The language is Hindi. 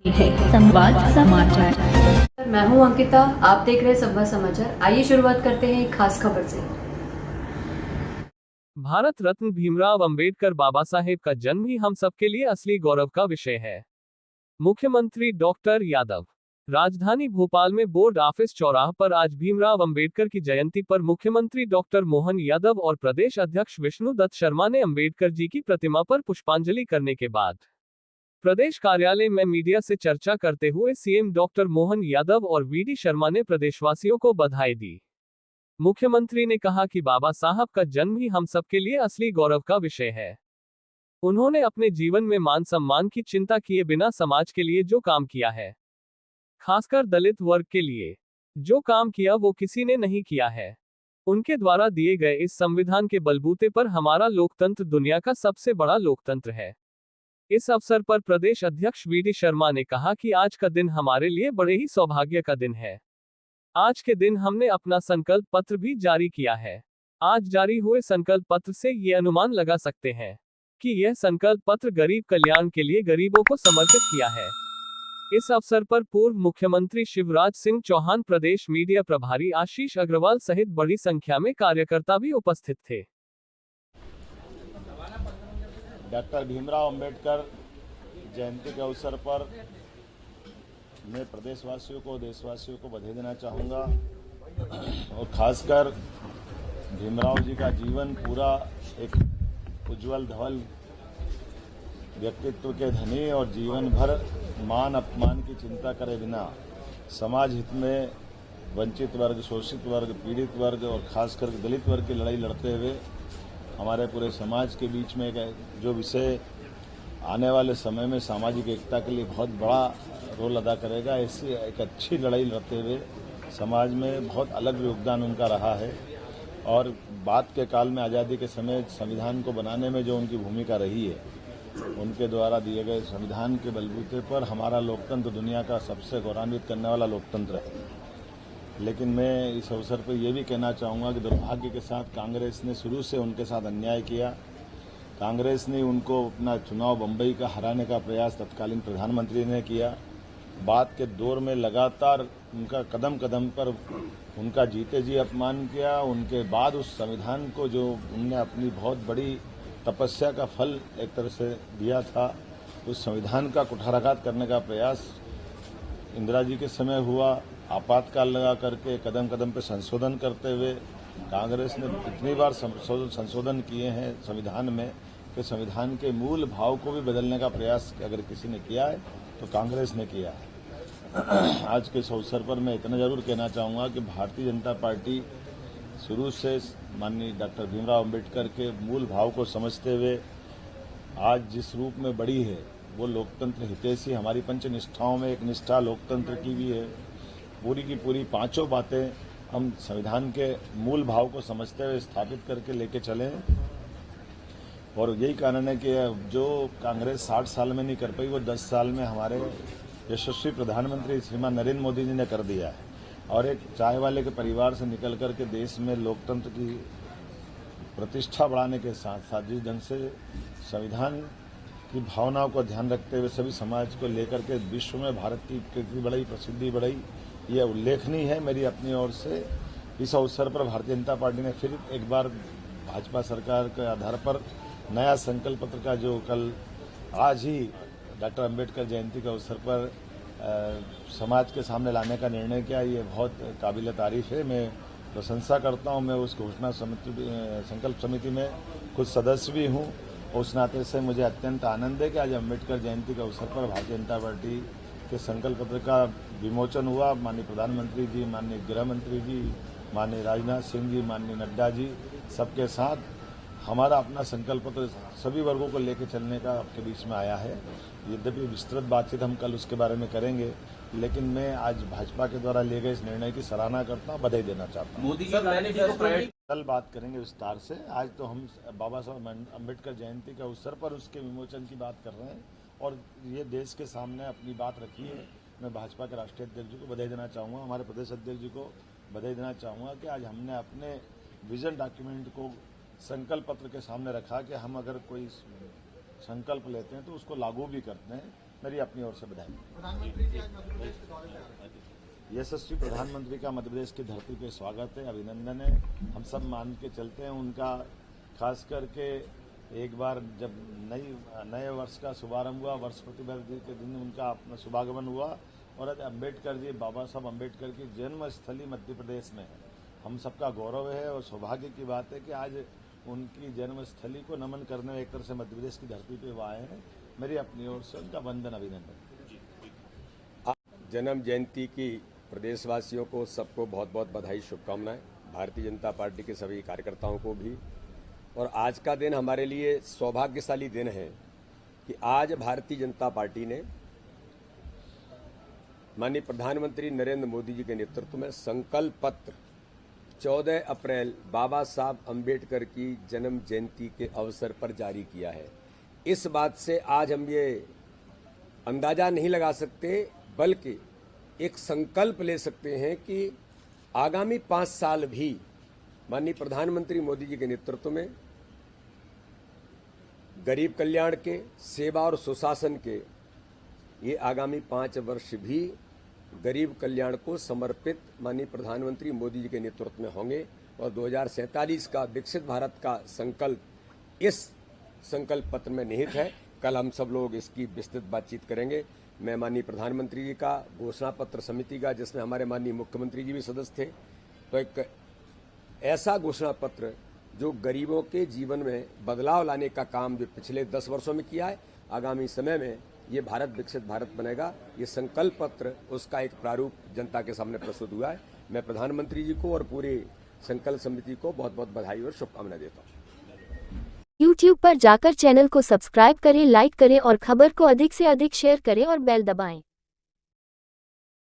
है संवाद समाचार। मैं हूं अंकिता, आप देख रहे हैं संवाद समाचार। आइए शुरुआत करते हैं एक खास खबर से। भारत रत्न भीमराव अंबेडकर बाबा साहेब का जन्म ही हम सबके लिए असली गौरव का विषय है। मुख्यमंत्री डॉक्टर यादव। राजधानी भोपाल में बोर्ड ऑफिस चौराहा पर आज भीमराव अंबेडकर की जयंती पर मुख्यमंत्री डॉक्टर मोहन यादव और प्रदेश अध्यक्ष विष्णुदत्त शर्मा ने अंबेडकर जी की प्रतिमा पर पुष्पांजलि करने के बाद प्रदेश कार्यालय में मीडिया से चर्चा करते हुए सीएम डॉक्टर मोहन यादव और वीडी शर्मा ने प्रदेशवासियों को बधाई दी। मुख्यमंत्री ने कहा कि बाबा साहब का जन्म ही हम सबके लिए असली गौरव का विषय है। उन्होंने अपने जीवन में मान सम्मान की चिंता किए बिना समाज के लिए जो काम किया है, खासकर दलित वर्ग के लिए जो काम किया वो किसी ने नहीं किया है। उनके द्वारा दिए गए इस संविधान के बलबूते पर हमारा लोकतंत्र दुनिया का सबसे बड़ा लोकतंत्र है। इस अवसर पर प्रदेश अध्यक्ष वीडी शर्मा ने कहा कि आज का दिन हमारे लिए बड़े ही सौभाग्य का दिन है। आज के दिन हमने अपना संकल्प पत्र भी जारी किया है। आज जारी हुए संकल्प पत्र से ये अनुमान लगा सकते हैं कि यह संकल्प पत्र गरीब कल्याण के लिए गरीबों को समर्पित किया है। इस अवसर पर पूर्व मुख्यमंत्री शिवराज सिंह चौहान, प्रदेश मीडिया प्रभारी आशीष अग्रवाल सहित बड़ी संख्या में कार्यकर्ता भी उपस्थित थे। डॉक्टर भीमराव अंबेडकर जयंती के अवसर पर मैं प्रदेशवासियों को, देशवासियों को बधाई देना चाहूँगा और खासकर भीमराव जी का जीवन पूरा एक उज्जवल धवल व्यक्तित्व के धनी और जीवन भर मान अपमान की चिंता करे बिना समाज हित में वंचित वर्ग, शोषित वर्ग, पीड़ित वर्ग और खासकर दलित वर्ग की लड़ाई लड़ते हुए हमारे पूरे समाज के बीच में जो विषय आने वाले समय में सामाजिक एकता के लिए बहुत बड़ा रोल अदा करेगा, ऐसी एक अच्छी लड़ाई लड़ते हुए समाज में बहुत अलग योगदान उनका रहा है। और बाद के काल में आज़ादी के समय संविधान को बनाने में जो उनकी भूमिका रही है, उनके द्वारा दिए गए संविधान के बलबूते पर हमारा लोकतंत्र दुनिया का सबसे गौरवान्वित करने वाला लोकतंत्र है। लेकिन मैं इस अवसर पर यह भी कहना चाहूँगा कि दुर्भाग्य के साथ कांग्रेस ने शुरू से उनके साथ अन्याय किया। कांग्रेस ने उनको अपना चुनाव बम्बई का हराने का प्रयास तत्कालीन प्रधानमंत्री ने किया। बाद के दौर में लगातार उनका कदम कदम पर उनका जीते जी अपमान किया। उनके बाद उस संविधान को जो उनने अपनी बहुत बड़ी तपस्या का फल एक तरह से दिया था, उस संविधान का कुठाराघात करने का प्रयास इंदिरा जी के समय हुआ। आपातकाल लगा करके कदम कदम पर संशोधन करते हुए कांग्रेस ने इतनी बार संशोधन किए हैं संविधान में कि संविधान के मूल भाव को भी बदलने का प्रयास अगर किसी ने किया है तो कांग्रेस ने किया है। आज के इस अवसर पर मैं इतना जरूर कहना चाहूँगा कि भारतीय जनता पार्टी शुरू से माननीय डॉक्टर भीमराव अंबेडकर के मूल भाव को समझते हुए आज जिस रूप में बढ़ी है वो लोकतंत्र हितैषी, हमारी पंच निष्ठाओं में एक निष्ठा लोकतंत्र की भी है। पूरी की पूरी पांचों बातें हम संविधान के मूल भाव को समझते हुए स्थापित करके लेके चले। और यही कारण है कि जो कांग्रेस 60 साल में नहीं कर पाई वो 10 साल में हमारे यशस्वी प्रधानमंत्री श्रीमान नरेंद्र मोदी जी ने कर दिया है। और एक चाय वाले के परिवार से निकल कर के देश में लोकतंत्र की प्रतिष्ठा बढ़ाने के साथ साथ जिस ढंग से संविधान की भावनाओं को ध्यान रखते हुए सभी समाज को लेकर के विश्व में भारत की कीर्ति बढ़ाई, प्रसिद्धि बढ़ाई, ये उल्लेखनीय है। मेरी अपनी ओर से इस अवसर पर भारतीय जनता पार्टी ने फिर एक बार भाजपा सरकार के आधार पर नया संकल्प पत्र का जो कल आज ही डॉक्टर अंबेडकर जयंती के अवसर पर समाज के सामने लाने का निर्णय किया, ये बहुत काबिल तारीफ है। मैं प्रशंसा करता हूँ। मैं उस घोषणा संकल्प समिति में खुद सदस्य भी हूँ। उस नाते से मुझे अत्यंत आनंद है कि आज अंबेडकर जयंती के अवसर पर भारतीय जनता पार्टी के संकल्प पत्र का विमोचन हुआ। माननीय प्रधानमंत्री जी, माननीय गृह मंत्री जी, माननीय राजनाथ सिंह जी, माननीय नड्डा जी, सबके साथ हमारा अपना संकल्प पत्र सभी वर्गों को लेकर चलने का आपके बीच में आया है। यद्यपि विस्तृत बातचीत हम कल उसके बारे में करेंगे, लेकिन मैं आज भाजपा के द्वारा लिए गए इस निर्णय की सराहना करता हूँ, बधाई देना चाहता हूँ। मोदी जी कल बात करेंगे विस्तार से। आज तो हम बाबा साहब अम्बेडकर जयंती के अवसर पर उसके विमोचन की बात कर रहे हैं और ये देश के सामने अपनी बात रखी है। मैं भाजपा के राष्ट्रीय अध्यक्ष जी को बधाई देना चाहूँगा, हमारे प्रदेश अध्यक्ष जी को बधाई देना चाहूँगा कि आज हमने अपने विजन डॉक्यूमेंट को संकल्प पत्र के सामने रखा कि हम अगर कोई संकल्प लेते हैं तो उसको लागू भी करते हैं। मेरी अपनी ओर से बधाई। यशस्वी प्रधानमंत्री का मध्य प्रदेश की धरती पे स्वागत है, अभिनंदन है। हम सब मान के चलते हैं उनका, खास करके एक बार जब नए वर्ष का शुभारंभ हुआ, वर्ष प्रतिवर्ष के दिन उनका अपना शुभागमन हुआ और आज अम्बेडकर जी, बाबा साहब अम्बेडकर की जन्मस्थली मध्य प्रदेश में है। हम सबका गौरव है और सौभाग्य की बात है कि आज उनकी जन्मस्थली को नमन करने एक तरह से मध्य प्रदेश की धरती पे वो आए हैं। मेरी अपनी ओर से उनका वंदन, अभिनंदन। जन्म जयंती की प्रदेशवासियों को सबको बहुत बहुत बधाई, शुभकामनाएं। भारतीय जनता पार्टी के सभी कार्यकर्ताओं को भी। और आज का दिन हमारे लिए सौभाग्यशाली दिन है कि आज भारतीय जनता पार्टी ने माननीय प्रधानमंत्री नरेंद्र मोदी जी के नेतृत्व में संकल्प पत्र 14 अप्रैल बाबा साहब अम्बेडकर की जन्म जयंती के अवसर पर जारी किया है। इस बात से आज हम ये अंदाजा नहीं लगा सकते, बल्कि एक संकल्प ले सकते हैं कि आगामी 5 साल भी माननीय प्रधानमंत्री मोदी जी के नेतृत्व में गरीब कल्याण के, सेवा और सुशासन के ये आगामी 5 वर्ष भी गरीब कल्याण को समर्पित माननीय प्रधानमंत्री मोदी जी के नेतृत्व में होंगे। और 2047 का विकसित भारत का संकल्प इस संकल्प पत्र में निहित है। कल हम सब लोग इसकी विस्तृत बातचीत करेंगे। मैं माननीय प्रधानमंत्री जी का घोषणा पत्र समिति का, जिसमें हमारे माननीय मुख्यमंत्री जी भी सदस्य थे, तो एक ऐसा घोषणा पत्र जो गरीबों के जीवन में बदलाव लाने का काम जो पिछले 10 वर्षों में किया है, आगामी समय में ये भारत विकसित भारत बनेगा। ये संकल्प पत्र, उसका एक प्रारूप जनता के सामने प्रस्तुत हुआ है। मैं प्रधानमंत्री जी को और पूरी संकल्प समिति को बहुत बहुत बधाई और शुभकामनाएं देता हूँ। YouTube पर जाकर चैनल को सब्सक्राइब करें, लाइक करें और खबर को अधिक से अधिक शेयर करें और बेल दबाएं।